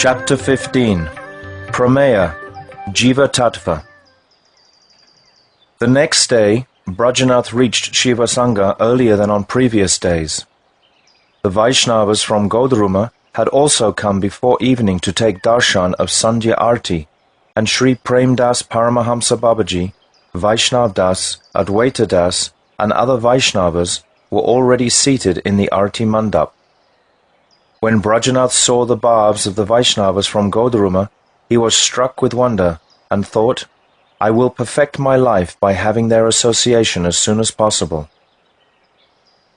Chapter 15. Prameya, Jiva Tattva. The next day, Brajanath reached Shivasanga earlier than on previous days. The Vaishnavas from Godruma had also come before evening to take darshan of Sandhya Arti, and Sri Premdas Paramahamsa Babaji, Vaishnav Das, Advaita Das, and other Vaishnavas were already seated in the Arti Mandap. When Brajanath saw the bhavs of the Vaishnavas from Godruma, he was struck with wonder and thought, I will perfect my life by having their association as soon as possible.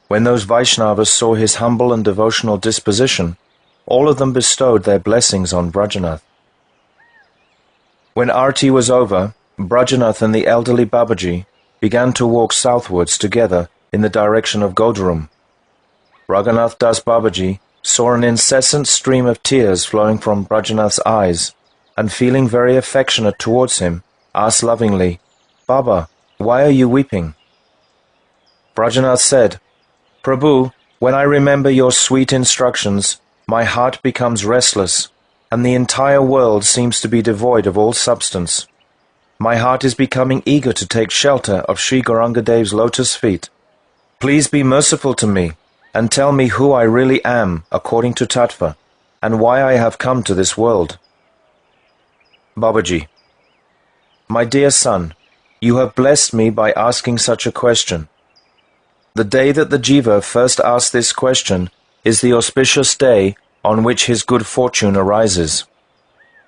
When those Vaishnavas saw his humble and devotional disposition, all of them bestowed their blessings on Brajanath. When Arti was over, Brajanath and the elderly Babaji began to walk southwards together in the direction of Godrum. Raghunath Das Babaji saw an incessant stream of tears flowing from Brajanath's eyes, and feeling very affectionate towards him, asked lovingly, Baba, why are you weeping? Brajanath said, Prabhu, when I remember your sweet instructions, my heart becomes restless, and the entire world seems to be devoid of all substance. My heart is becoming eager to take shelter of Sri Gaurangadev's lotus feet. Please be merciful to me, and tell me who I really am according to Tattva, and why I have come to this world. Babaji, my dear son, you have blessed me by asking such a question. The day that the Jiva first asked this question is the auspicious day on which his good fortune arises.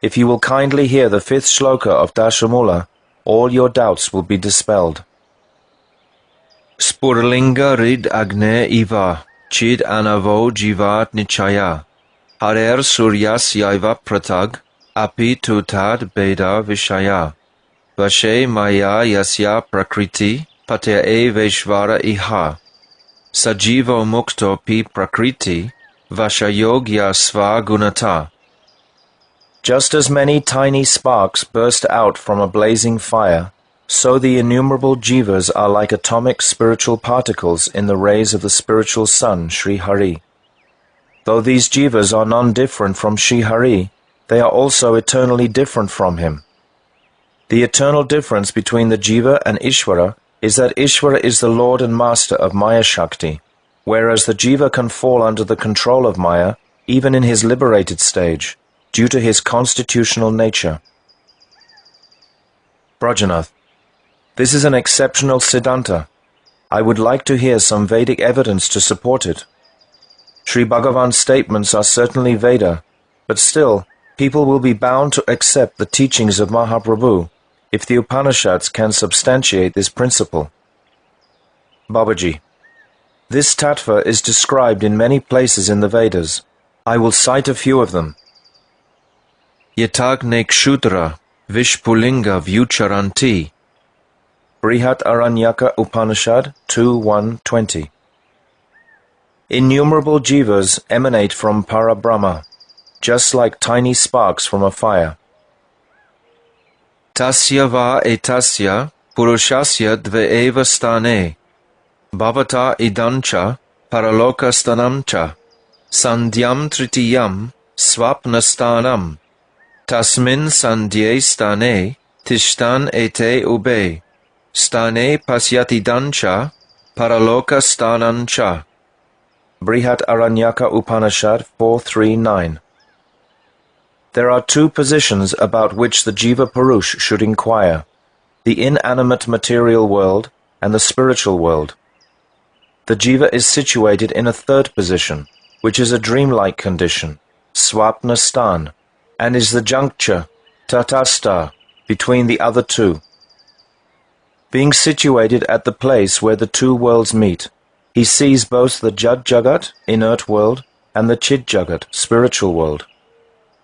If you will kindly hear the 5th shloka of Dashamula, all your doubts will be dispelled. Spurlinga rid agne iva, chid anavo jivat nichaya, harer suryas yaiva pratag, api tutad beda vishaya, vashe maya yasya prakriti, patya veshvara iha, sajivo mukto pi prakriti, vashayogya sva gunata. Just as many tiny sparks burst out from a blazing fire, so the innumerable jivas are like atomic spiritual particles in the rays of the spiritual sun, Sri Hari. Though these jivas are non-different from Sri Hari, they are also eternally different from him. The eternal difference between the jiva and Ishvara is that Ishvara is the Lord and Master of Maya Shakti, whereas the jiva can fall under the control of Maya even in his liberated stage, due to his constitutional nature. Brajanath, this is an exceptional Siddhanta. I would like to hear some Vedic evidence to support it. Sri Bhagavan's statements are certainly Veda, but still, people will be bound to accept the teachings of Mahaprabhu if the Upanishads can substantiate this principle. Babaji, this tattva is described in many places in the Vedas. I will cite a few of them. Yatagne kshudra vishpulinga vyucharanti. Brihat Aranyaka Upanishad 2.1.20. Innumerable jivas emanate from Parabrahma, just like tiny sparks from a fire. Tasya va etasya purushasya dveeva stane, bhavata idancha paraloka stanamcha, sandhyam tritiyam swapnastanam, tasmin sandhye stane tishtan ete ube, stane pasyati dancha paraloka stanancha. Brihat Aranyaka Upanishad 4.3.9. There are two positions about which the Jiva Purush should inquire, the inanimate material world and the spiritual world. The Jiva is situated in a third position, which is a dreamlike condition, Swapna Stan, and is the juncture, Tatastha, between the other two. Being situated at the place where the two worlds meet, he sees both the Jad Jagat, inert world, and the Chid Jagat, spiritual world.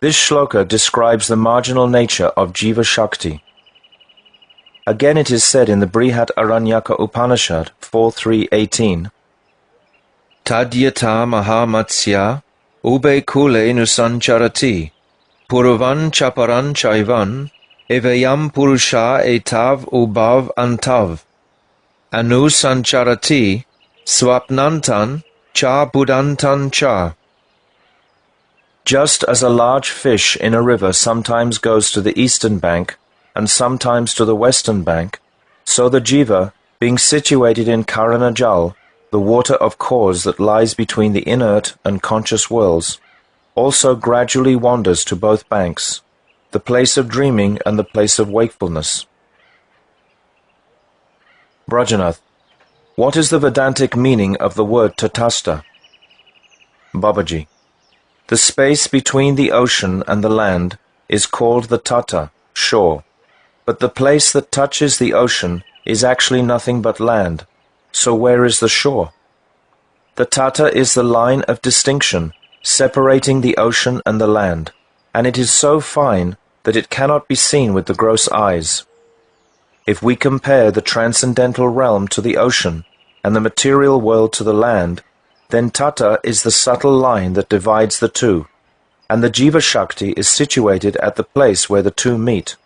This shloka describes the marginal nature of Jiva Shakti. Again it is said in the Brihat Aranyaka Upanishad 4.3.18, Tadyata mahamatsya ube kule nusancharati, puruvan chaparan chaivan, evayam purusha etav ubav antav, anu sancharati, swapnantan cha budantan cha. Just as a large fish in a river sometimes goes to the eastern bank and sometimes to the western bank, so the jiva, being situated in Karana Jal, the water of cause that lies between the inert and conscious worlds, also gradually wanders to both banks, the place of dreaming and the place of wakefulness. Brajanath, what is the Vedantic meaning of the word Tatastha? Babaji, the space between the ocean and the land is called the Tata, shore, but the place that touches the ocean is actually nothing but land, so where is the shore? The Tata is the line of distinction separating the ocean and the land, and it is so fine that it cannot be seen with the gross eyes. If we compare the transcendental realm to the ocean and the material world to the land, then Tata is the subtle line that divides the two, and the Jiva Shakti is situated at the place where the two meet.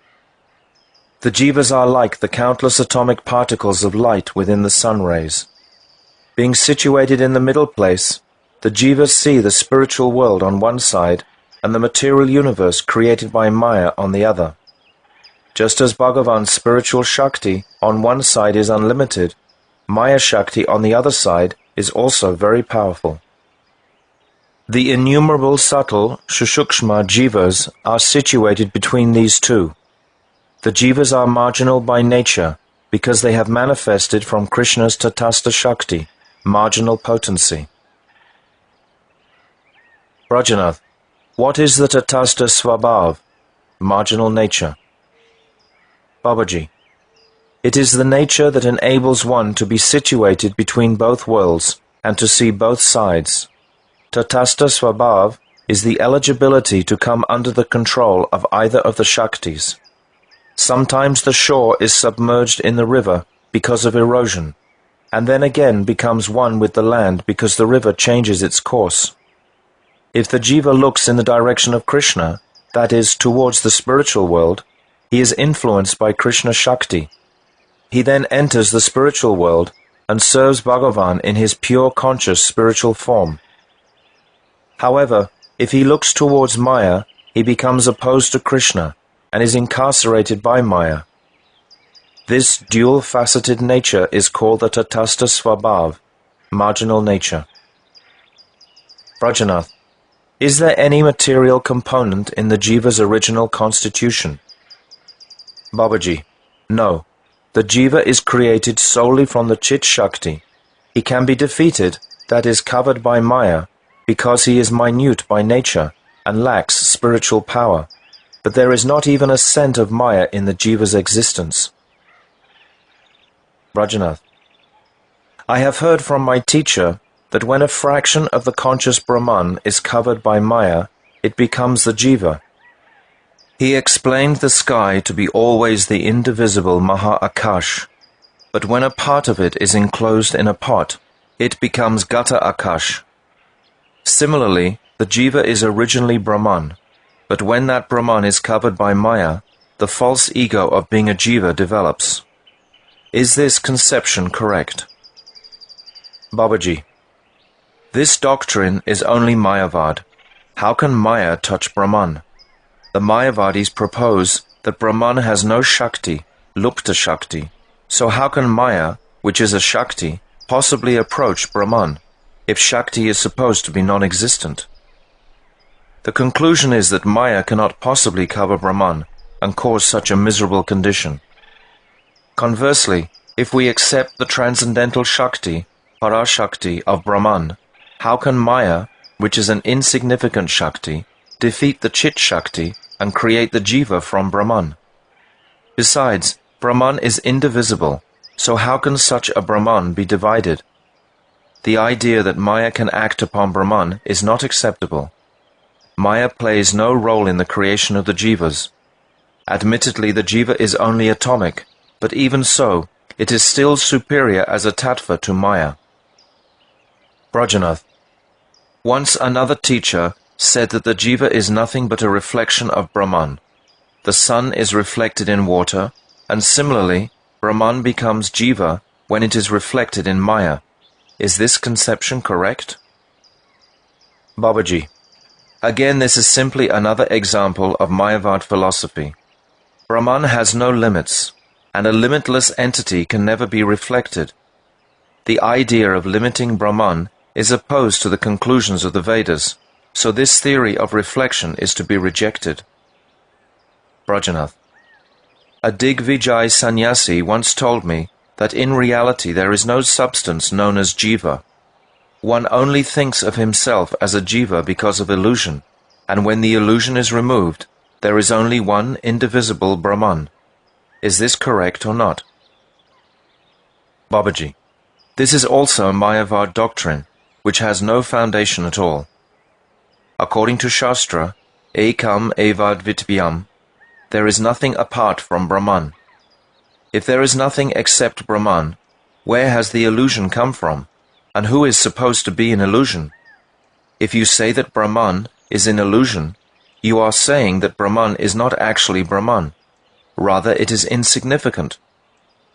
The Jivas are like the countless atomic particles of light within the sun rays. Being situated in the middle place, the Jivas see the spiritual world on one side and the material universe created by Maya on the other. Just as Bhagavan's spiritual Shakti on one side is unlimited, Maya Shakti on the other side is also very powerful. The innumerable subtle Sushukshma Jivas are situated between these two. The Jivas are marginal by nature because they have manifested from Krishna's Tatastha Shakti, marginal potency. Brajanath, what is the Tatastha Svabhav, marginal nature? Babaji, it is the nature that enables one to be situated between both worlds and to see both sides. Tatastha Svabhav is the eligibility to come under the control of either of the Shaktis. Sometimes the shore is submerged in the river because of erosion, and then again becomes one with the land because the river changes its course. If the jiva looks in the direction of Krishna, that is, towards the spiritual world, he is influenced by Krishna Shakti. He then enters the spiritual world and serves Bhagavan in his pure conscious spiritual form. However, if he looks towards Maya, he becomes opposed to Krishna and is incarcerated by Maya. This dual-faceted nature is called the Tatastha Svabhav, marginal nature. Brajanath, is there any material component in the jiva's original constitution? Babaji, no. The jiva is created solely from the Chit Shakti. He can be defeated, that is, covered by Maya, because he is minute by nature and lacks spiritual power. But there is not even a scent of Maya in the jiva's existence. Brajanath, I have heard from my teacher that when a fraction of the conscious Brahman is covered by Maya, it becomes the jiva. He explained the sky to be always the indivisible Maha Akash, but when a part of it is enclosed in a pot, it becomes Gata Akash. Similarly, the jiva is originally Brahman, but when that Brahman is covered by Maya, the false ego of being a jiva develops. Is this conception correct? Babaji, this doctrine is only Mayavad. How can Maya touch Brahman? The Mayavadis propose that Brahman has no Shakti, Lupta Shakti. So how can Maya, which is a Shakti, possibly approach Brahman, if Shakti is supposed to be non-existent? The conclusion is that Maya cannot possibly cover Brahman and cause such a miserable condition. Conversely, if we accept the transcendental Shakti, Parashakti of Brahman, how can Maya, which is an insignificant Shakti, defeat the Chit Shakti and create the jiva from Brahman? Besides, Brahman is indivisible, so how can such a Brahman be divided? The idea that Maya can act upon Brahman is not acceptable. Maya plays no role in the creation of the jivas. Admittedly, the jiva is only atomic, but even so, it is still superior as a tattva to Maya. Brajanath, once another teacher said that the jiva is nothing but a reflection of Brahman. The sun is reflected in water, and similarly, Brahman becomes jiva when it is reflected in Maya. Is this conception correct? Babaji, Again, this is simply another example of Mayavad philosophy. Brahman has no limits, and a limitless entity can never be reflected. The idea of limiting Brahman is opposed to the conclusions of the Vedas, so this theory of reflection is to be rejected. Brajanath. A Digvijay sannyasi once told me that in reality there is no substance known as jiva. One only thinks of himself as a jiva because of illusion, and when the illusion is removed, there is only one indivisible Brahman. Is this correct or not? Babaji. This is also Mayavad doctrine, which has no foundation at all. According to Shastra, Ekam Evad Vityam, there is nothing apart from Brahman. If there is nothing except Brahman, where has the illusion come from, and who is supposed to be in illusion? If you say that Brahman is in illusion, you are saying that Brahman is not actually Brahman. Rather, it is insignificant.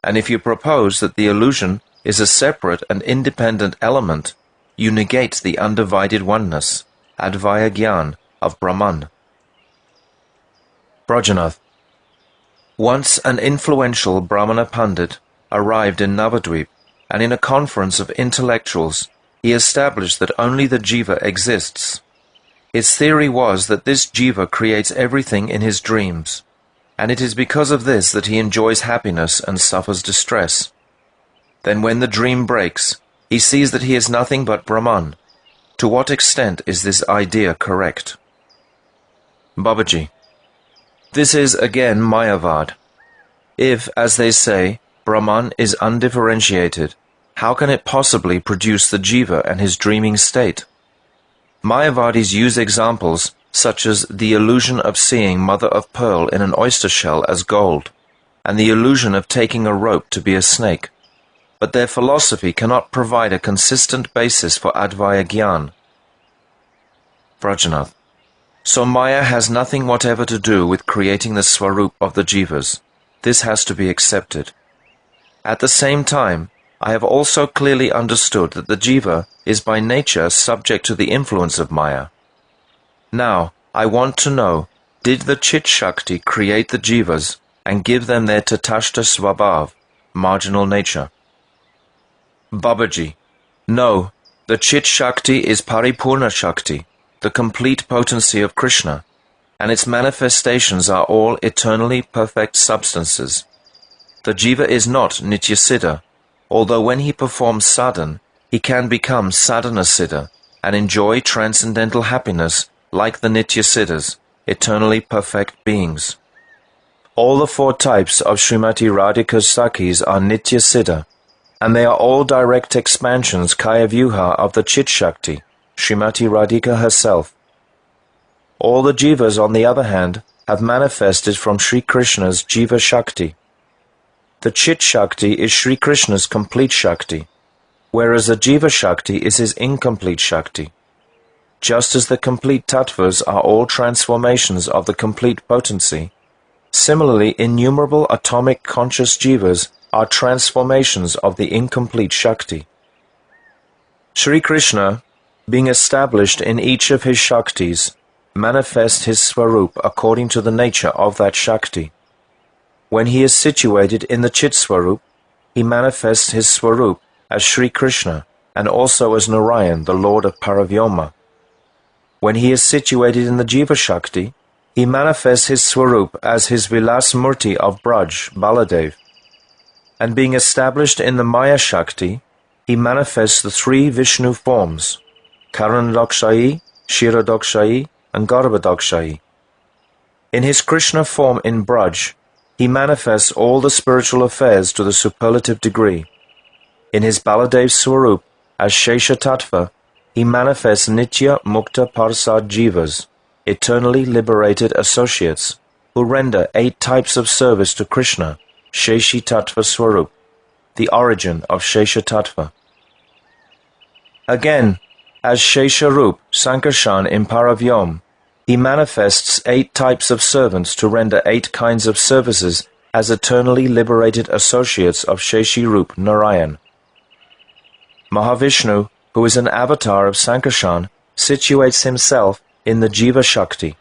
And if you propose that the illusion is a separate and independent element, you negate the undivided oneness, Advaya Gyan, of Brahman. Brajanath. Once an influential Brahmana Pandit arrived in Navadvip, and in a conference of intellectuals, he established that only the jiva exists. His theory was that this jiva creates everything in his dreams, and it is because of this that he enjoys happiness and suffers distress. Then when the dream breaks, he sees that he is nothing but Brahman. To what extent is this idea correct? Babaji. This is again Mayavad. If, as they say, Brahman is undifferentiated, how can it possibly produce the jiva and his dreaming state? Mayavadis use examples such as the illusion of seeing mother of pearl in an oyster shell as gold, and the illusion of taking a rope to be a snake. But their philosophy cannot provide a consistent basis for Advaya Gyan. Brajanath. So Maya has nothing whatever to do with creating the Swarup of the Jivas. This has to be accepted. At the same time, I have also clearly understood that the Jiva is by nature subject to the influence of Maya. Now, I want to know, did the Chit Shakti create the Jivas and give them their Tatashta Swabhav, marginal nature? Babaji. No, the Chit Shakti is Paripurna Shakti, the complete potency of Krishna, and its manifestations are all eternally perfect substances. The Jiva is not Nityasiddha, although when he performs sadhan, he can become sadhana-siddha and enjoy transcendental happiness like the Nityasiddhas, eternally perfect beings. All the four types of Srimati Radhika's Sakhis are Nityasiddha, and they are all direct expansions Kayavyuha of the Chit Shakti, Srimati Radhika herself. All the Jivas, on the other hand, have manifested from Sri Krishna's Jiva Shakti. The Chit Shakti is Sri Krishna's complete Shakti, whereas the Jiva Shakti is his incomplete Shakti. Just as the complete Tattvas are all transformations of the complete potency, similarly innumerable atomic conscious Jivas are transformations of the incomplete Shakti. Sri Krishna, being established in each of his Shaktis, manifests his Swarup according to the nature of that Shakti. When he is situated in the Chit Swarup, he manifests his Swarup as Sri Krishna and also as Narayan, the Lord of Paravyoma. When he is situated in the Jiva Shakti, he manifests his Swarup as his Vilas Murti of Braj, Baladev. And being established in the Maya Shakti, he manifests the three Vishnu forms, Karandakshayi, Kshirodakshayi, and Garbhodakshayi. In his Krishna form in Braj, he manifests all the spiritual affairs to the superlative degree. In his Baladev Swarup, as Shesha Tattva, he manifests Nitya Mukta Parsad Jivas, eternally liberated associates, who render 8 types of service to Krishna, Sheshi Tattva Swarup, the origin of Shesha Tattva. Again, as Shesharup, Sankarshan in Paravyom, he manifests 8 types of servants to render 8 kinds of services as eternally liberated associates of Sheshi-Rup Narayan. Mahavishnu, who is an avatar of Sankarshan, situates himself in the Jiva Shakti,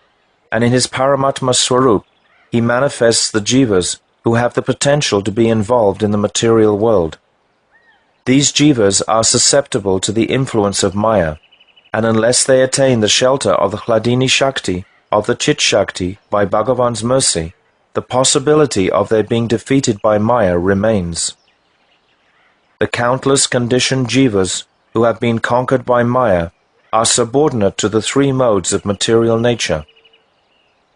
and in his Paramatma Swarup, he manifests the Jivas who have the potential to be involved in the material world. These Jivas are susceptible to the influence of Maya, and unless they attain the shelter of the Hladini Shakti, of the Chit Shakti, by Bhagavan's mercy, the possibility of their being defeated by Maya remains. The countless conditioned Jivas who have been conquered by Maya are subordinate to the three modes of material nature.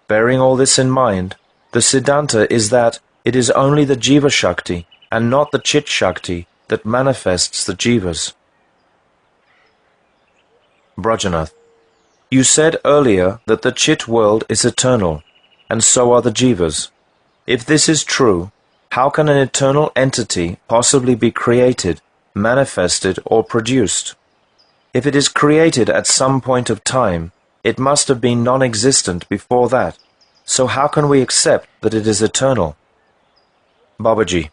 Bearing all this in mind, the Siddhanta is that it is only the Jiva Shakti and not the Chit Shakti that manifests the Jivas. Brajanath, you said earlier that the Chit world is eternal, and so are the Jivas. If this is true, how can an eternal entity possibly be created, manifested, or produced? If it is created at some point of time, it must have been non-existent before that. So how can we accept that it is eternal? Babaji,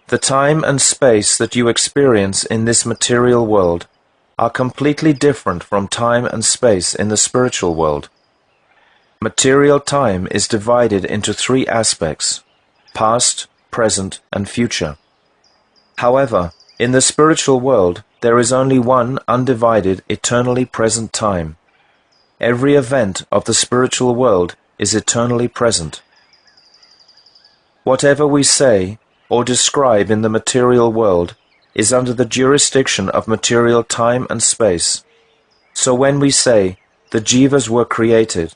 the time and space that you experience in this material world are completely different from time and space in the spiritual world. Material time is divided into three aspects: past, present, and future. However, in the spiritual world, there is only one undivided, eternally present time. Every event of the spiritual world is eternally present. Whatever we say or describe in the material world is under the jurisdiction of material time and space. So when we say, the Jivas were created,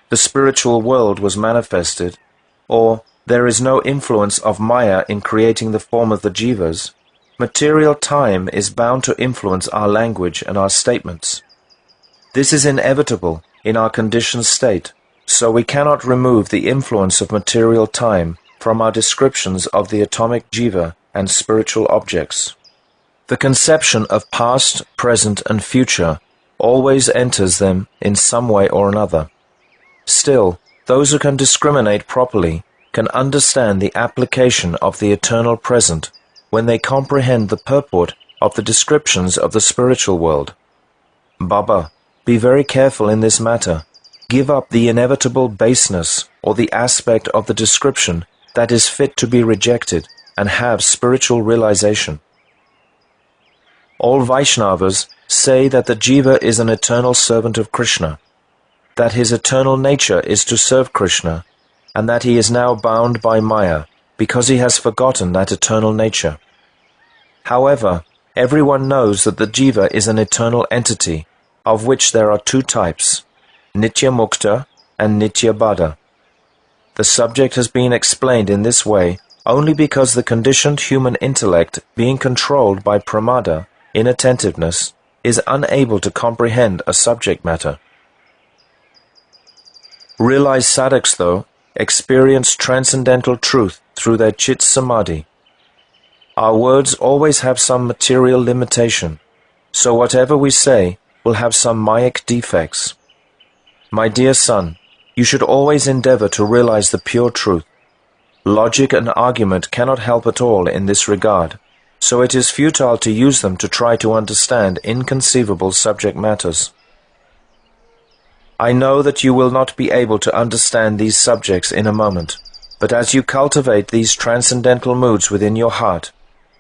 the spiritual world was manifested, or there is no influence of Maya in creating the form of the Jivas, material time is bound to influence our language and our statements. This is inevitable in our conditioned state, so we cannot remove the influence of material time from our descriptions of the atomic Jiva and spiritual objects. The conception of past, present, and future always enters them in some way or another. Still, those who can discriminate properly can understand the application of the eternal present when they comprehend the purport of the descriptions of the spiritual world. Baba, be very careful in this matter. Give up the inevitable baseness or the aspect of the description that is fit to be rejected and have spiritual realization. All Vaishnavas say that the Jiva is an eternal servant of Krishna, that his eternal nature is to serve Krishna, and that he is now bound by Maya because he has forgotten that eternal nature. However, everyone knows that the Jiva is an eternal entity, of which there are two types, Nitya Mukta and Nitya Baddha. The subject has been explained in this way only because the conditioned human intellect, being controlled by pramada, inattentiveness, is unable to comprehend a subject matter. Realized sadhaks, though, experience transcendental truth through their chit samadhi. Our words always have some material limitation, so whatever we say will have some mayic defects. My dear son, you should always endeavor to realize the pure truth. Logic and argument cannot help at all in this regard, so it is futile to use them to try to understand inconceivable subject matters. I know that you will not be able to understand these subjects in a moment, but as you cultivate these transcendental moods within your heart,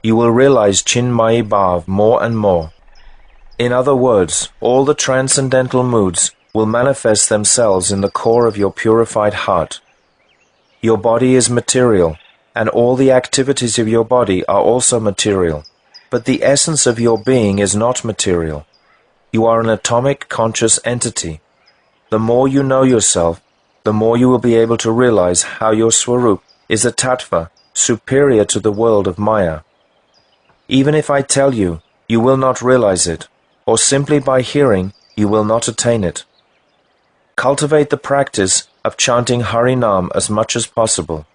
you will realize Chinmayi Bhav more and more. In other words, all the transcendental moods will manifest themselves in the core of your purified heart. Your body is material, and all the activities of your body are also material, but the essence of your being is not material. You are an atomic conscious entity. The more you know yourself, the more you will be able to realize how your Swarup is a tattva superior to the world of Maya. Even if I tell you, you will not realize it, or simply by hearing, you will not attain it. Cultivate the practice of chanting Harinam as much as possible.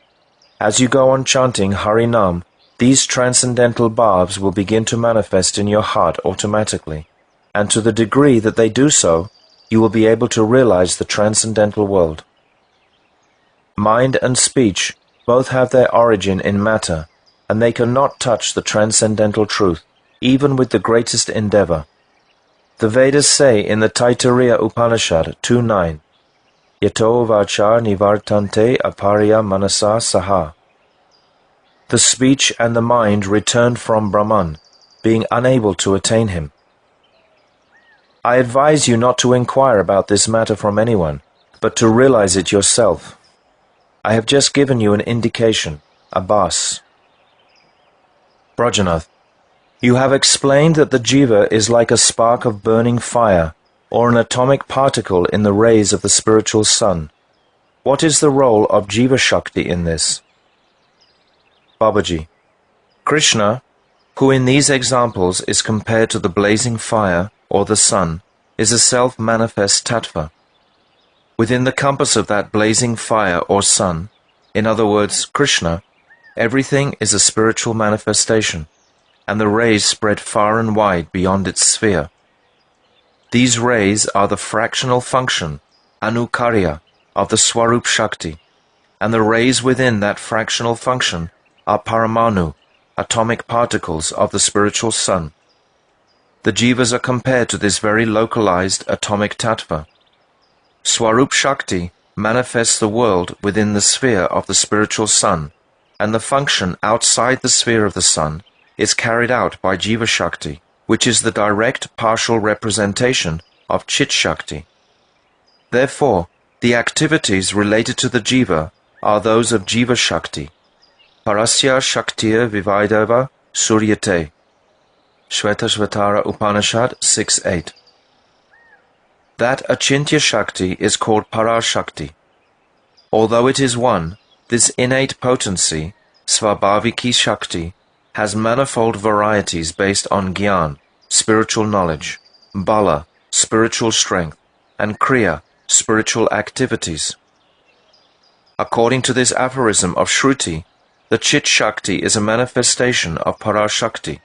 As you go on chanting Harinam, these transcendental bhavs will begin to manifest in your heart automatically, and to the degree that they do so, you will be able to realize the transcendental world. Mind and speech both have their origin in matter, and they cannot touch the transcendental truth, even with the greatest endeavor. The Vedas say in the Taittiriya Upanishad 2.9, Yato vacha nivartante aparya manasa saha. The speech and the mind returned from Brahman, being unable to attain him. I advise you not to inquire about this matter from anyone, but to realize it yourself. I have just given you an indication, a bas. Brajanath, you have explained that the jiva is like a spark of burning fire, or an atomic particle in the rays of the spiritual sun. What is the role of Jiva Shakti in this? Babaji, Krishna, who in these examples is compared to the blazing fire or the sun, is a self-manifest tattva. Within the compass of that blazing fire or sun, in other words, Krishna, everything is a spiritual manifestation, and the rays spread far and wide beyond its sphere. These rays are the fractional function, anukarya, of the Swarup Shakti, and the rays within that fractional function are paramanu, atomic particles of the spiritual sun. The jivas are compared to this very localized atomic tattva. Swarup Shakti manifests the world within the sphere of the spiritual sun, and the function outside the sphere of the sun is carried out by Jiva Shakti, which is the direct partial representation of Chit Shakti. Therefore, the activities related to the jiva are those of Jiva Shakti. Parasya Shaktiya Vivaidava Suryate. Shvetashvatara Upanishad 6.8. That Achintya Shakti is called Parashakti. Although it is one, this innate potency, Svabhaviki Shakti, has manifold varieties based on Gyan, spiritual knowledge, Bala, spiritual strength, and Kriya, spiritual activities. According to this aphorism of Shruti, the Chit Shakti is a manifestation of Parashakti.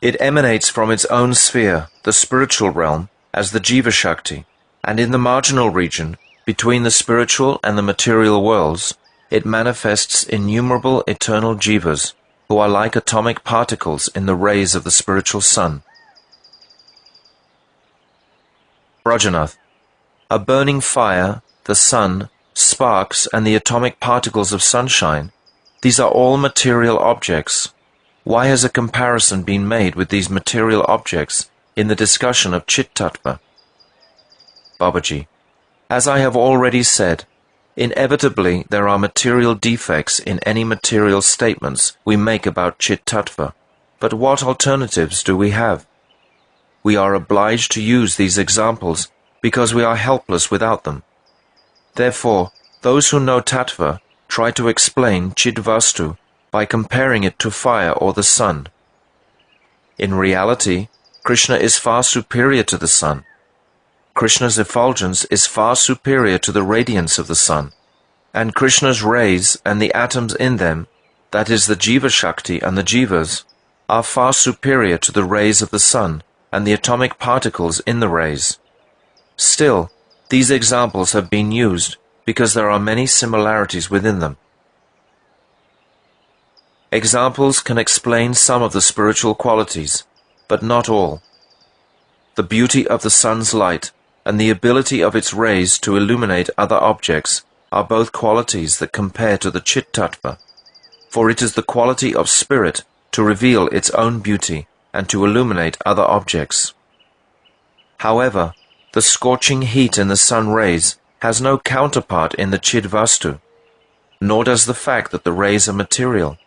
It emanates from its own sphere, the spiritual realm, as the Jiva Shakti, and in the marginal region, between the spiritual and the material worlds, it manifests innumerable eternal jivas, who are like atomic particles in the rays of the spiritual sun. Brajanath, a burning fire, the sun, sparks, and the atomic particles of sunshine, these are all material objects. Why has a comparison been made with these material objects in the discussion of Chit Tattva? Babaji, as I have already said, inevitably there are material defects in any material statements we make about Chit Tattva. But what alternatives do we have? We are obliged to use these examples because we are helpless without them. Therefore, those who know Tattva try to explain Chidvastu by comparing it to fire or the sun. In reality, Krishna is far superior to the sun. Krishna's effulgence is far superior to the radiance of the sun, and Krishna's rays and the atoms in them, that is the Jiva Shakti and the Jivas, are far superior to the rays of the sun and the atomic particles in the rays. Still, these examples have been used because there are many similarities within them. Examples can explain some of the spiritual qualities, but not all. The beauty of the sun's light and the ability of its rays to illuminate other objects are both qualities that compare to the Chit Tattva, for it is the quality of spirit to reveal its own beauty and to illuminate other objects. However, the scorching heat in the sun rays has no counterpart in the Chidvastu, nor does the fact that the rays are material.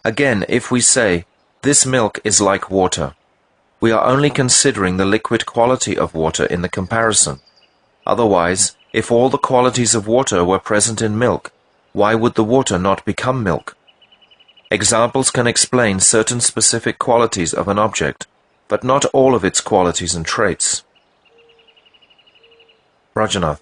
Again, if we say, this milk is like water, we are only considering the liquid quality of water in the comparison. Otherwise, if all the qualities of water were present in milk, why would the water not become milk? Examples can explain certain specific qualities of an object, but not all of its qualities and traits. Brajanath,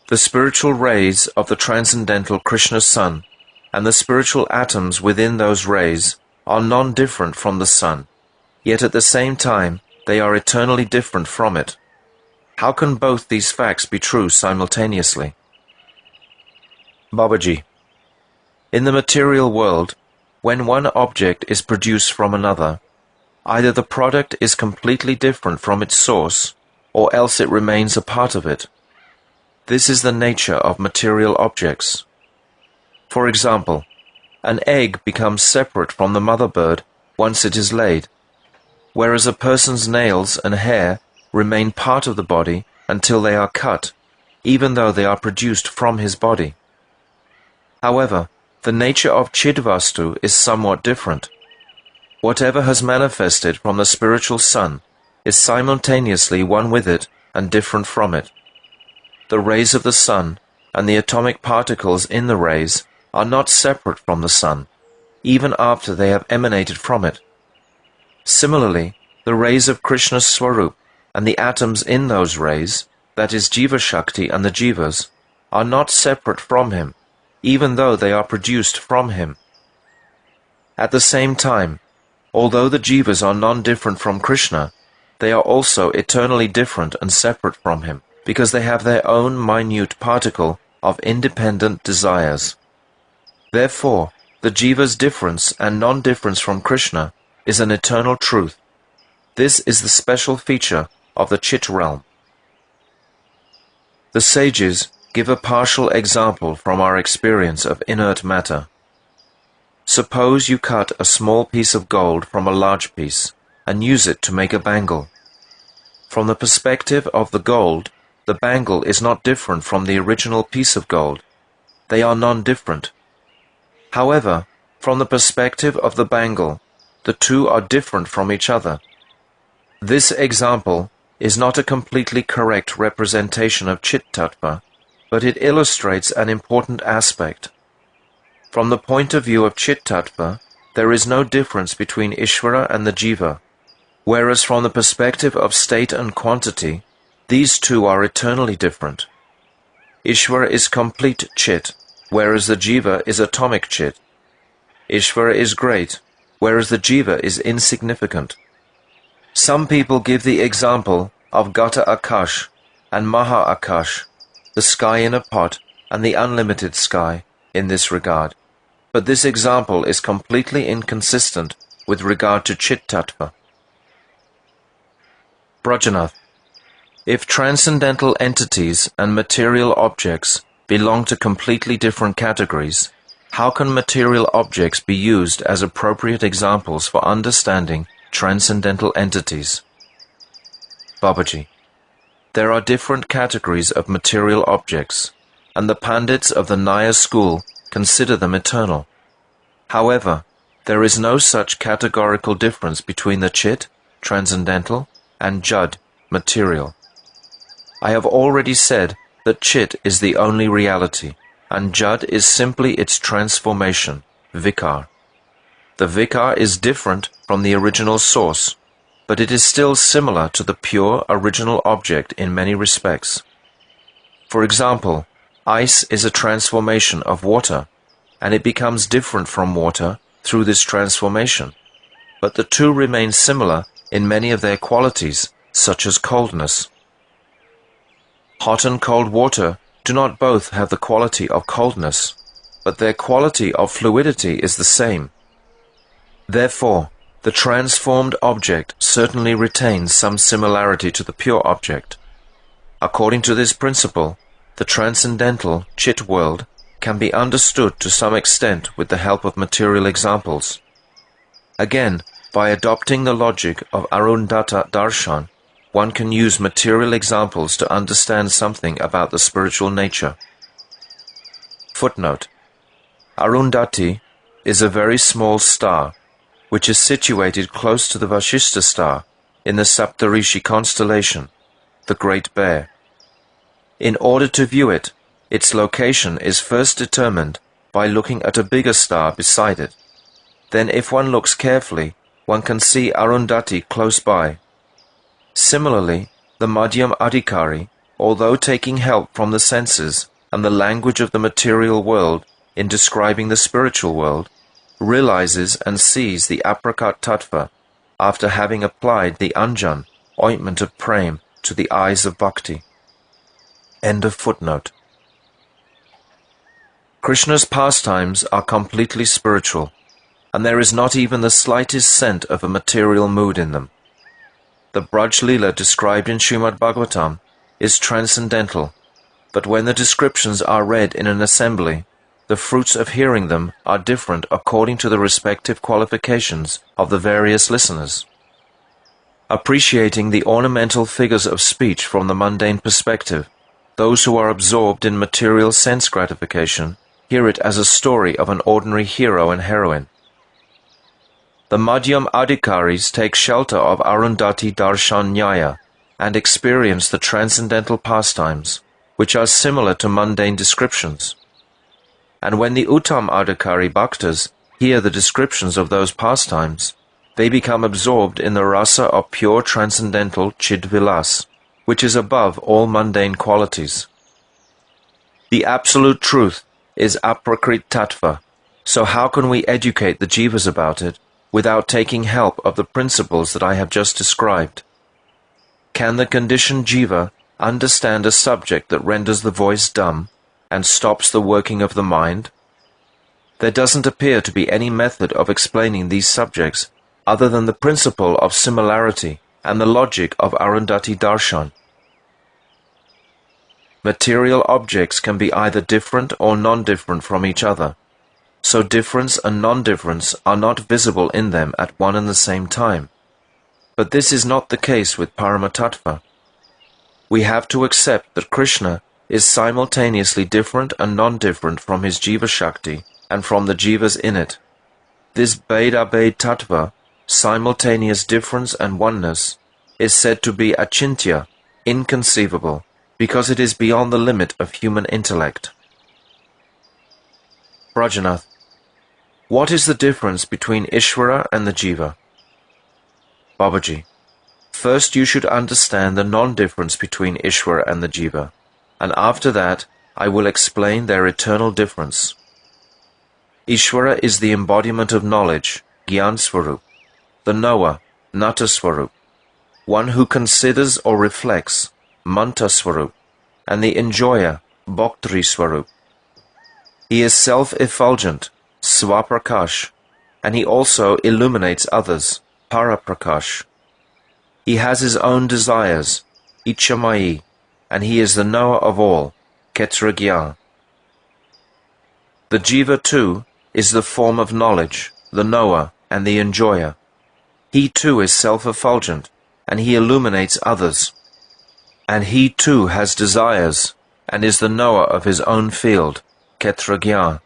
the spiritual rays of the transcendental Krishna sun and the spiritual atoms within those rays are non-different from the sun, yet at the same time they are eternally different from it. How can both these facts be true simultaneously? Babaji, in the material world, when one object is produced from another, Either the product is completely different from its source, or else it remains a part of it. This is the nature of material objects. For example, an egg becomes separate from the mother bird once it is laid, whereas a person's nails and hair remain part of the body until they are cut, even though they are produced from his body. However, the nature of Chidvastu is somewhat different. Whatever has manifested from the spiritual sun is simultaneously one with it and different from it. The rays of the sun and the atomic particles in the rays are not separate from the sun, even after they have emanated from it. Similarly, the rays of Krishna's Swarup and the atoms in those rays, that is Jiva Shakti and the Jivas, are not separate from him, even though they are produced from him. At the same time, although the Jivas are non-different from Krishna, they are also eternally different and separate from him, because they have their own minute particle of independent desires. Therefore, the Jiva's difference and non-difference from Krishna is an eternal truth. This is the special feature of the Chit realm. The sages give a partial example from our experience of inert matter. Suppose you cut a small piece of gold from a large piece and use it to make a bangle. From the perspective of the gold, the bangle is not different from the original piece of gold. They are non-different. However, from the perspective of the bangle, the two are different from each other. This example is not a completely correct representation of Chit Tattva, but it illustrates an important aspect. From the point of view of Chit Tattva, there is no difference between Ishvara and the Jiva, whereas from the perspective of state and quantity, these two are eternally different. Ishvara is complete Chit, whereas the Jiva is atomic Chit. Ishvara is great, whereas the Jiva is insignificant. Some people give the example of Gata Akash and Maha Akash, the sky in a pot and the unlimited sky, in this regard. But this example is completely inconsistent with regard to Chit Tattva. Brajanath. If transcendental entities and material objects belong to completely different categories, how can material objects be used as appropriate examples for understanding transcendental entities? Babaji. There are different categories of material objects, and the Pandits of the Nyaya school consider them eternal. However, there is no such categorical difference between the Chit, transcendental, and Jad, material. I have already said that Chit is the only reality, and Jad is simply its transformation, Vikar. The Vikar is different from the original source, but it is still similar to the pure original object in many respects. For example, ice is a transformation of water, and it becomes different from water through this transformation, but the two remain similar in many of their qualities, such as coldness. Hot and cold water do not both have the quality of coldness, but their quality of fluidity is the same. Therefore, the transformed object certainly retains some similarity to the pure object. According to this principle, the transcendental Chit world can be understood to some extent with the help of material examples. Again, by adopting the logic of Arundhata Darshan, one can use material examples to understand something about the spiritual nature. Footnote. Arundhati is a very small star, which is situated close to the Vashishta star in the Saptarishi constellation, the Great Bear. In order to view it, its location is first determined by looking at a bigger star beside it. Then if one looks carefully, one can see Arundhati close by. Similarly, the Madhyam Adhikari, although taking help from the senses and the language of the material world in describing the spiritual world, realizes and sees the Aprakat Tattva after having applied the Anjan, ointment of Prem, to the eyes of Bhakti. End of footnote. Krishna's pastimes are completely spiritual. and there is not even the slightest scent of a material mood in them. The Braj Leela described in Srimad Bhagavatam is transcendental, but when the descriptions are read in an assembly, the fruits of hearing them are different according to the respective qualifications of the various listeners. Appreciating the ornamental figures of speech from the mundane perspective, those who are absorbed in material sense gratification hear it as a story of an ordinary hero and heroine. The Madhyam Adhikaris take shelter of Arundhati Darshan Nyaya and experience the transcendental pastimes, which are similar to mundane descriptions. And when the Uttam Adhikari Bhaktas hear the descriptions of those pastimes, they become absorbed in the rasa of pure transcendental Chidvilas, which is above all mundane qualities. The absolute truth is Aprakrit Tattva, so how can we educate the jivas about it without taking help of the principles that I have just described? Can the conditioned jiva understand a subject that renders the voice dumb and stops the working of the mind? There doesn't appear to be any method of explaining these subjects other than the principle of similarity and the logic of Arundhati Darshan. Material objects can be either different or non-different from each other, so difference and non-difference are not visible in them at one and the same time. But this is not the case with Paramatattva. We have to accept that Krishna is simultaneously different and non-different from his Jiva Shakti and from the jivas in it. This Bheda-Bhed Tattva, simultaneous difference and oneness, is said to be achintya, inconceivable, because it is beyond the limit of human intellect. Brajanath, what is the difference between Ishvara and the jiva? Babaji, first you should understand the non-difference between Ishvara and the jiva, and after that I will explain their eternal difference. Ishvara is the embodiment of knowledge, Gyan Swarup, the knower, Nata Swarup, one who considers or reflects, Manta Swarup, and the enjoyer, Bhaktri Swarup. He is self-effulgent, Swaprakash, and he also illuminates others, Paraprakash. He has his own desires, Ichamayi, and he is the knower of all, Ketragya. The jiva too is the form of knowledge, the knower, and the enjoyer. He too is self-effulgent, and he illuminates others. And he too has desires, and is the knower of his own field, Ketragya.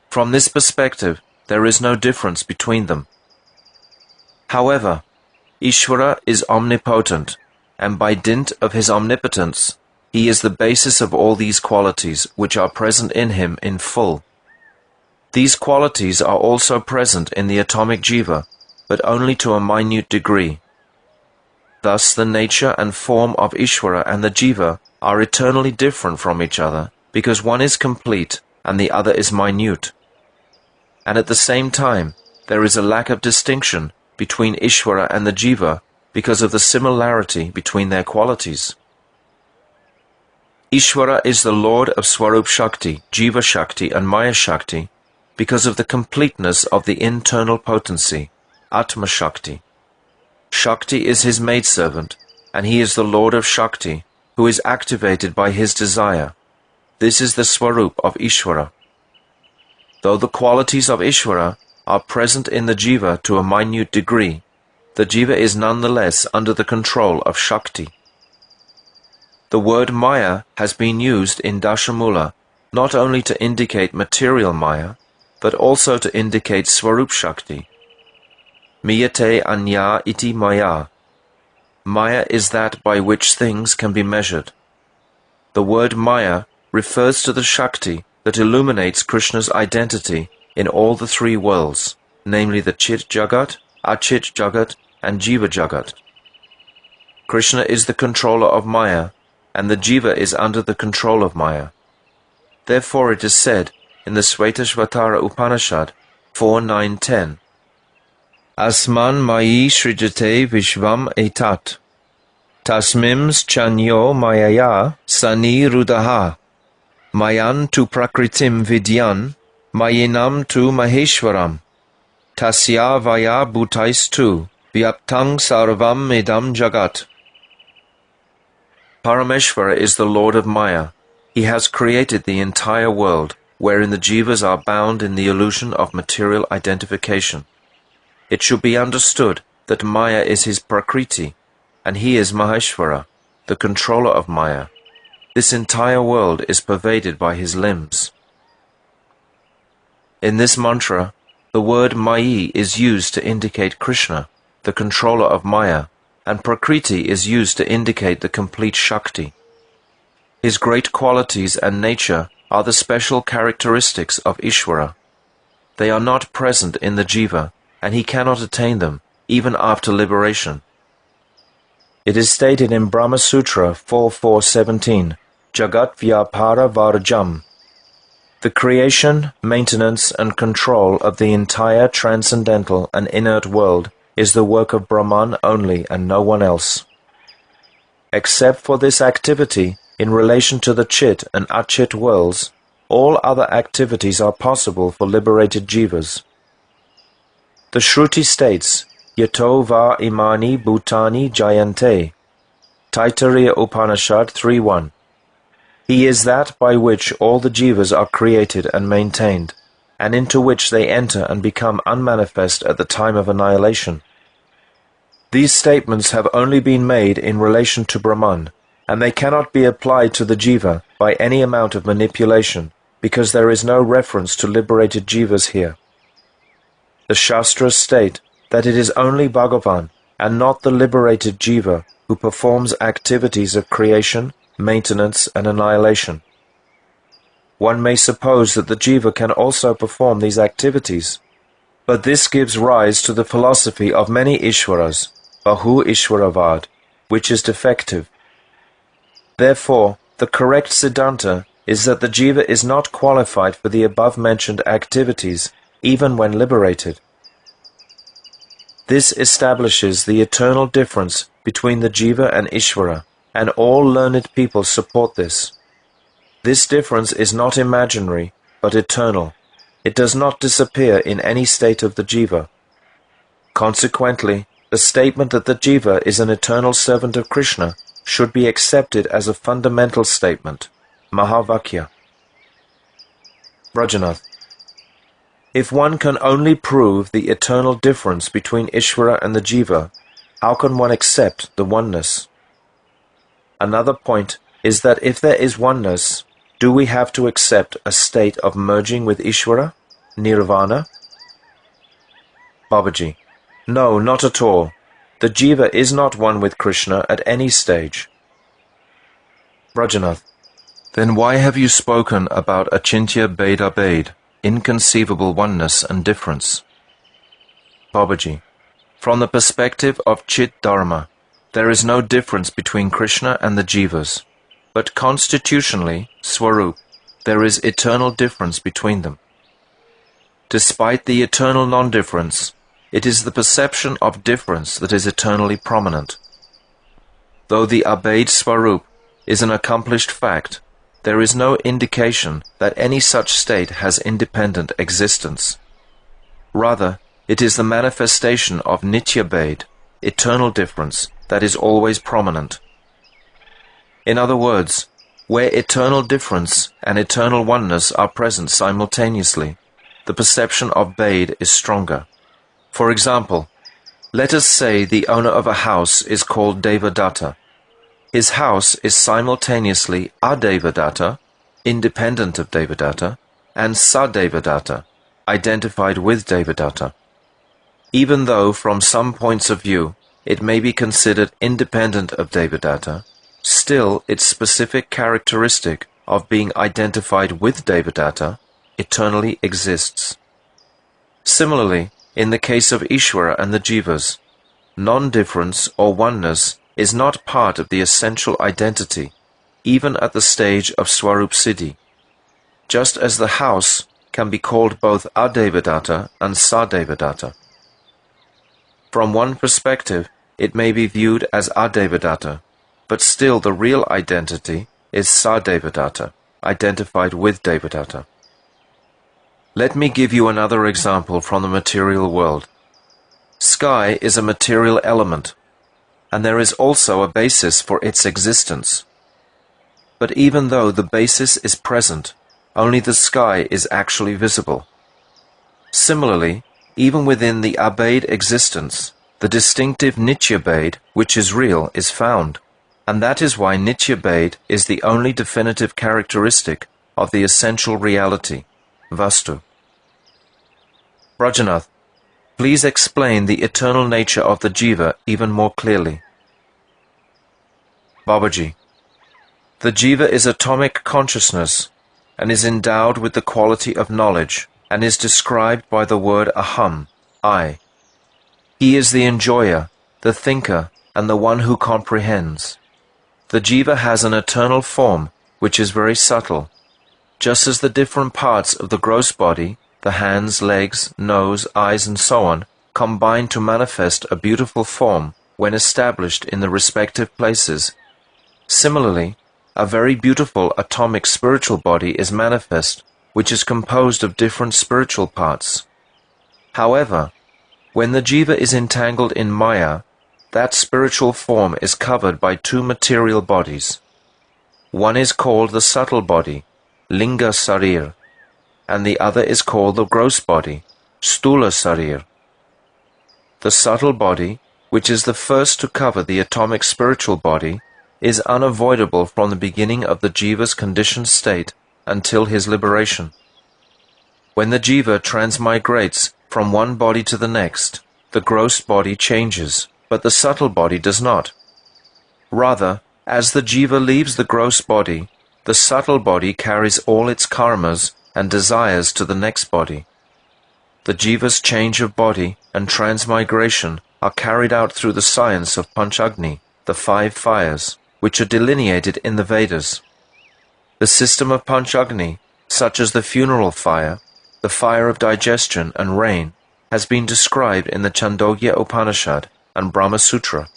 From this perspective, there is no difference between them. However, Ishvara is omnipotent, and by dint of his omnipotence, he is the basis of all these qualities which are present in him in full. These qualities are also present in the atomic jiva, but only to a minute degree. Thus the nature and form of Ishvara and the jiva are eternally different from each other, because one is complete and the other is minute. And at the same time, there is a lack of distinction between Ishvara and the jiva because of the similarity between their qualities. Ishvara is the Lord of Swarup Shakti, Jiva Shakti and Maya Shakti because of the completeness of the internal potency, Atma Shakti. Shakti is his maidservant, and he is the Lord of Shakti, who is activated by his desire. This is the Swarup of Ishvara. Though the qualities of Ishvara are present in the jiva to a minute degree, the jiva is nonetheless under the control of Shakti. The word Maya has been used in Dashamula not only to indicate material Maya, but also to indicate Swarup Shakti. Miyate anya iti maya. Maya is that by which things can be measured. The word Maya refers to the Shakti that illuminates Krishna's identity in all the three worlds, namely the Chit Jagat, Achit Jagat, and Jiva Jagat. Krishna is the controller of Maya, and the Jiva is under the control of Maya. Therefore it is said in the Svetashvatara Upanishad 4.9.10, Asman Mayi Srijate Vishvam Etat, Tasmims Chanyo Mayaya Sani Rudaha, Mayan tu Prakritim Vidyan, Mayinam tu Maheshwaram, tasya vaya bhutais tu, vyaptang sarvam idam jagat. Parameshvara is the Lord of Maya. He has created the entire world, wherein the jivas are bound in the illusion of material identification. It should be understood that Maya is his Prakriti, and he is Maheshvara, the controller of Maya. This entire world is pervaded by his limbs. In this mantra, the word Mayi is used to indicate Krishna, the controller of Maya, and Prakriti is used to indicate the complete Shakti. His great qualities and nature are the special characteristics of Ishvara. They are not present in the jiva, and he cannot attain them, even after liberation. It is stated in Brahma Sutra 4.4.17, Jagat Vyapara Varjam. The creation, maintenance, and control of the entire transcendental and inert world is the work of Brahman only and no one else. Except for this activity in relation to the Chit and Achit worlds, all other activities are possible for liberated jivas. The Shruti states, Yato va imani bhutani jayante, Taittiriya Upanishad 3.1. He is that by which all the jivas are created and maintained, and into which they enter and become unmanifest at the time of annihilation. These statements have only been made in relation to Brahman, and they cannot be applied to the jiva by any amount of manipulation, because there is no reference to liberated jivas here. The Shastras state that it is only Bhagavan, and not the liberated jiva, who performs activities of creation, maintenance, and annihilation. One may suppose that the jiva can also perform these activities, but this gives rise to the philosophy of many Ishwaras, Bahu Ishwaravad, which is defective. Therefore, the correct Siddhanta is that the jiva is not qualified for the above-mentioned activities, even when liberated. This establishes the eternal difference between the jiva and Ishvara, and all learned people support this. This difference is not imaginary, but eternal. It does not disappear in any state of the jiva. Consequently, the statement that the jiva is an eternal servant of Krishna should be accepted as a fundamental statement, Mahavakya. Brajanath. If one can only prove the eternal difference between Ishvara and the jiva, how can one accept the oneness? Another point is that if there is oneness, do we have to accept a state of merging with Ishvara, Nirvana? Babaji. No, not at all. The jiva is not one with Krishna at any stage. Brajanath. Then why have you spoken about Achintya Bheda Bhed, inconceivable oneness and difference? Babaji. From the perspective of Chit Dharma, there is no difference between Krishna and the jivas, but constitutionally, Swarup, there is eternal difference between them. Despite the eternal non-difference, it is the perception of difference that is eternally prominent. Though the Abhed Swarup is an accomplished fact, there is no indication that any such state has independent existence. Rather, it is the manifestation of Nitya Bhed, eternal difference, that is always prominent. In other words, where eternal difference and eternal oneness are present simultaneously, the perception of Bhed is stronger. For example, let us say the owner of a house is called Devadatta. His house is simultaneously Adevadatta, independent of Devadatta, and Sadevadatta, identified with Devadatta. Even though from some points of view it may be considered independent of Devadatta, still its specific characteristic of being identified with Devadatta eternally exists. Similarly, in the case of Ishvara and the jivas, non-difference or oneness is not part of the essential identity, even at the stage of Swarup Siddhi, just as the house can be called both Adevadatta and Sadevadatta. From one perspective, it may be viewed as Adevadatta, but still the real identity is Sadevadatta, identified with Devadatta. Let me give you another example from the material world. Sky is a material element, and there is also a basis for its existence. But even though the basis is present, only the sky is actually visible. Similarly, even within the Abade existence, the distinctive Nityabade, which is real, is found, and that is why Nityabade is the only definitive characteristic of the essential reality, Vastu. Brajanath, please explain the eternal nature of the Jiva even more clearly. Babaji, the Jiva is atomic consciousness and is endowed with the quality of knowledge and is described by the word aham, I. He is the enjoyer, the thinker, and the one who comprehends. The Jiva has an eternal form which is very subtle, just as the different parts of the gross body, the hands, legs, nose, eyes, and so on, combine to manifest a beautiful form when established in the respective places. Similarly, a very beautiful atomic spiritual body is manifest, which is composed of different spiritual parts. However, when the Jiva is entangled in Maya, that spiritual form is covered by two material bodies. One is called the subtle body, Linga Sarir, and the other is called the gross body, Stula Sarir. The subtle body, which is the first to cover the atomic spiritual body, is unavoidable from the beginning of the Jiva's conditioned state until his liberation. When the Jiva transmigrates from one body to the next, the gross body changes, but the subtle body does not. Rather, as the Jiva leaves the gross body, the subtle body carries all its karmas and desires to the next body. The Jiva's change of body and transmigration are carried out through the science of Panchagni, the 5 fires, which are delineated in the Vedas. The system of Panchagni, such as the funeral fire, the fire of digestion and rain, has been described in the Chandogya Upanishad and Brahma Sutra.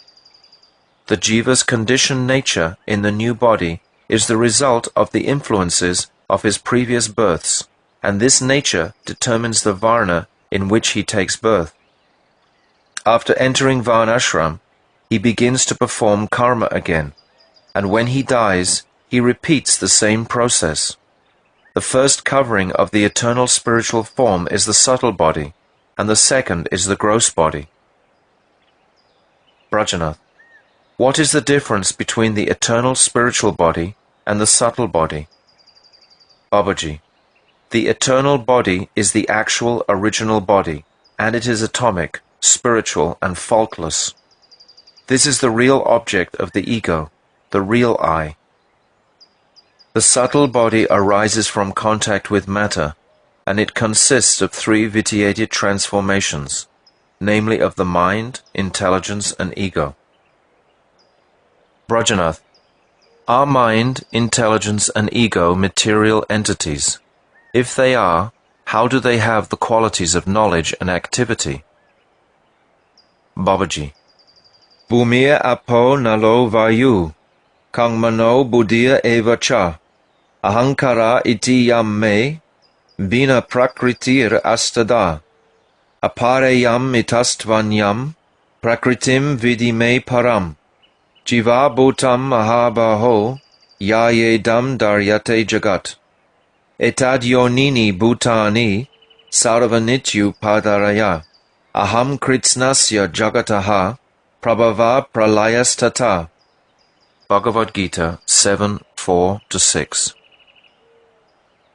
The Jiva's conditioned nature in the new body is the result of the influences of his previous births, and this nature determines the varna in which he takes birth. After entering Varnashram, he begins to perform karma again, and when he dies, he repeats the same process. The first covering of the eternal spiritual form is the subtle body, and the second is the gross body. Brajanath, what is the difference between the eternal spiritual body and the subtle body? Babaji, the eternal body is the actual original body, and it is atomic, spiritual, and faultless. This is the real object of the ego, the real I. The subtle body arises from contact with matter, and it consists of 3 vitiated transformations, namely of the mind, intelligence, and ego. Brajanath, are mind, intelligence, and ego material entities? If they are, how do they have the qualities of knowledge and activity? Babaji, Bhumir apo nalo vayu, kang mano buddhir eva cha, ahankara iti yam me, bina prakritir astada, apareyam itastvanyam, prakritim vidi me param, jiva bhutam mahabaho, yayedam daryate jagat, etad yonini bhutani, sarvanityu padaraya, aham kritsnasya jagataha, prabhava pralayastata. Bhagavad Gita 7:4-6.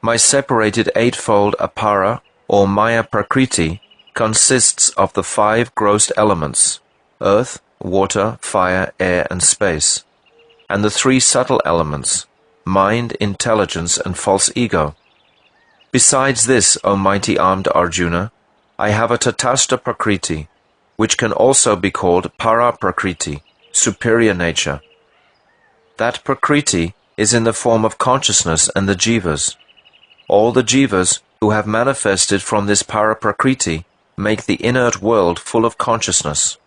My separated eightfold apara, or Maya Prakriti, consists of the 5 gross elements, earth, water, fire, air, and space, and the 3 subtle elements, mind, intelligence, and false ego. Besides this, O mighty armed Arjuna, I have a Tatastha Prakriti, which can also be called Para Prakriti, superior nature. That Prakriti is in the form of consciousness and the Jivas. All the Jivas who have manifested from this Para Prakriti make the inert world full of consciousness.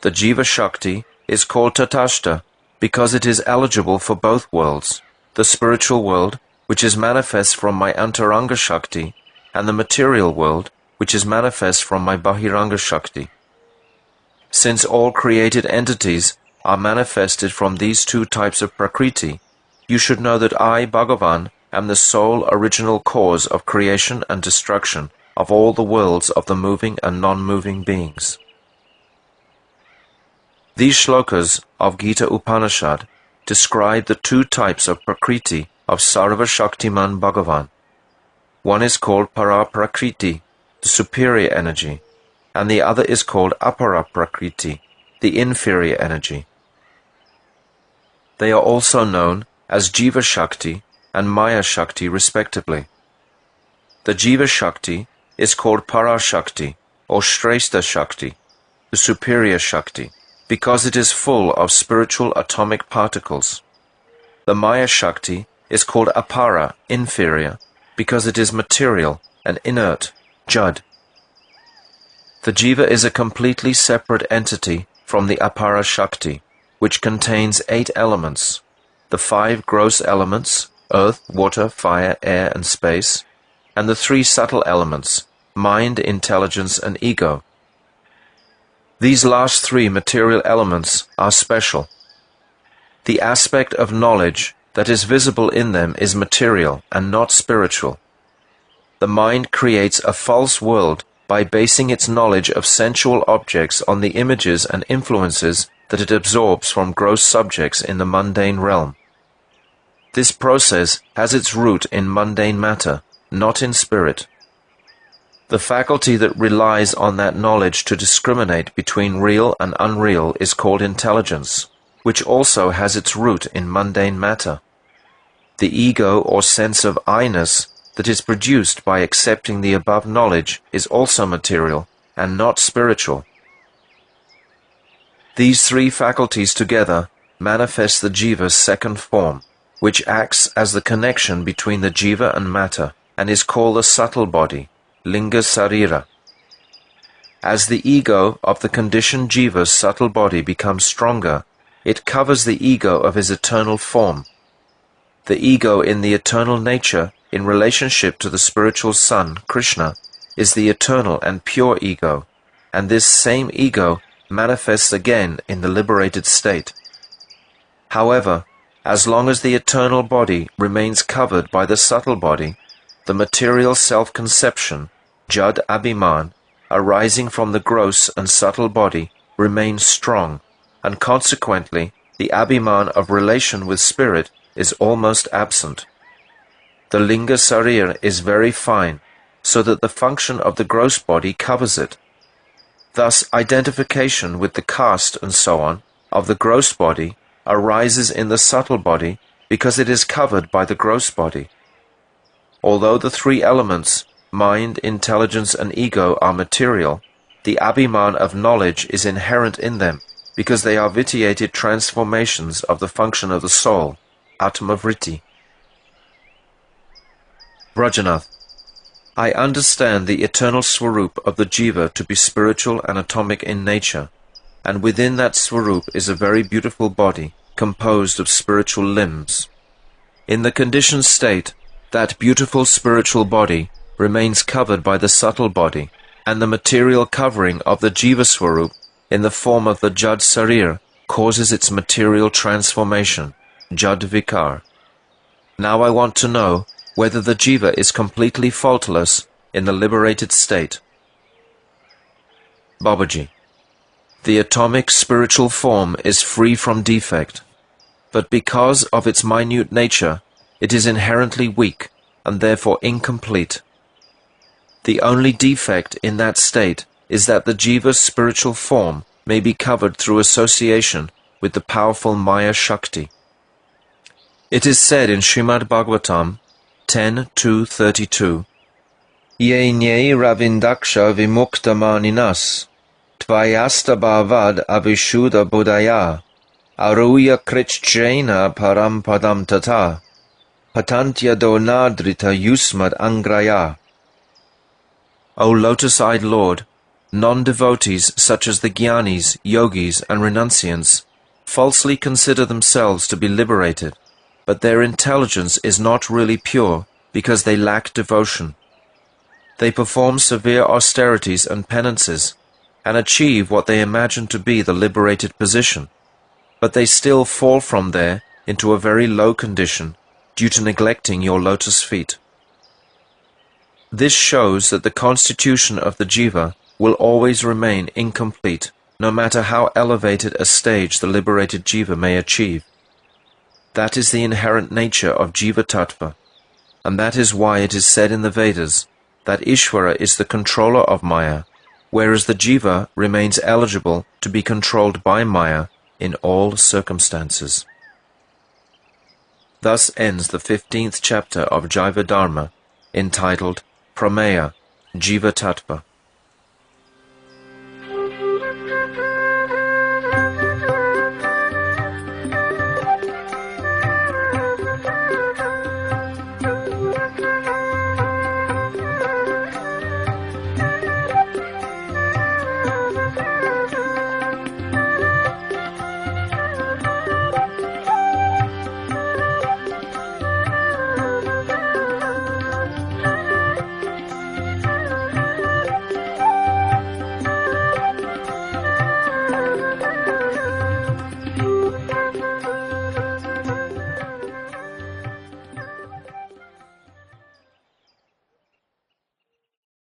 The Jiva Shakti is called Tatastha because it is eligible for both worlds, the spiritual world, which is manifest from my Antaranga Shakti, and the material world, which is manifest from my Bahiranga Shakti. Since all created entities are manifested from these two types of Prakriti, you should know that I, Bhagavan, am the sole original cause of creation and destruction of all the worlds of the moving and non-moving beings. These shlokas of Gita Upanishad describe the two types of Prakriti of Sarva Shaktiman Bhagavan. One is called Para Prakriti, the superior energy, and the other is called Apara Prakriti, the inferior energy. They are also known as Jiva Shakti and Maya Shakti respectively. The Jiva Shakti is called Para Shakti or Shrestha Shakti, the superior Shakti, because it is full of spiritual atomic particles. The Maya Shakti is called Apara, inferior, because it is material and inert, Jud. The Jiva is a completely separate entity from the Apara Shakti, which contains 8 elements, the 5 gross elements, earth, water, fire, air, and space, and the 3 subtle elements, mind, intelligence, and ego. These last 3 material elements are special. The aspect of knowledge that is visible in them is material and not spiritual. The mind creates a false world by basing its knowledge of sensual objects on the images and influences that it absorbs from gross subjects in the mundane realm. This process has its root in mundane matter, not in spirit. The faculty that relies on that knowledge to discriminate between real and unreal is called intelligence, which also has its root in mundane matter. The ego or sense of I-ness that is produced by accepting the above knowledge is also material and not spiritual. These 3 faculties together manifest the Jiva's second form, which acts as the connection between the Jiva and matter, and is called the subtle body, Linga Sarira. As the ego of the conditioned Jiva's subtle body becomes stronger, it covers the ego of his eternal form. The ego in the eternal nature, in relationship to the spiritual Son, Krishna, is the eternal and pure ego, and this same ego manifests again in the liberated state. However, as long as the eternal body remains covered by the subtle body, the material self-conception, Jad Abhiman, arising from the gross and subtle body, remains strong, and consequently the Abhiman of relation with spirit is almost absent. The Linga Sarir is very fine, so that the function of the gross body covers it. Thus, identification with the caste and so on of the gross body arises in the subtle body because it is covered by the gross body. Although the 3 elements, mind, intelligence, and ego, are material, the Abhiman of knowledge is inherent in them because they are vitiated transformations of the function of the soul, Atma Vritti. Brajanath, I understand the eternal Swarup of the Jiva to be spiritual and atomic in nature, and within that Swarup is a very beautiful body, composed of spiritual limbs. In the conditioned state, that beautiful spiritual body remains covered by the subtle body, and the material covering of the Jiva Swarup in the form of the Jad Sarir causes its material transformation, Jad Vikar. Now I want to know whether the Jiva is completely faultless in the liberated state. Babaji, the atomic spiritual form is free from defect, but because of its minute nature, it is inherently weak and therefore incomplete. The only defect in that state is that the Jiva's spiritual form may be covered through association with the powerful Maya Shakti. It is said in Srimad Bhagavatam 10.2.32, Ye nye ravindaksha vimuktamaninas, tvayasta bhavad avishuddha bodhaya, aruya krichjena param padam tata, patantya donadrita yusmad angraya. O lotus-eyed Lord, non-devotees such as the Jnanis, Yogis, and Renunciants falsely consider themselves to be liberated, but their intelligence is not really pure because they lack devotion. They perform severe austerities and penances, and achieve what they imagine to be the liberated position, but they still fall from there into a very low condition due to neglecting your lotus feet. This shows that the constitution of the jiva will always remain incomplete, no matter how elevated a stage the liberated jiva may achieve. That is the inherent nature of Jiva Tattva, and that is why it is said in the Vedas that Ishvara is the controller of Maya, whereas the jiva remains eligible to be controlled by Maya in all circumstances. Thus ends the 15th chapter of Jiva Dharma, entitled Prameya, Jiva Tattva.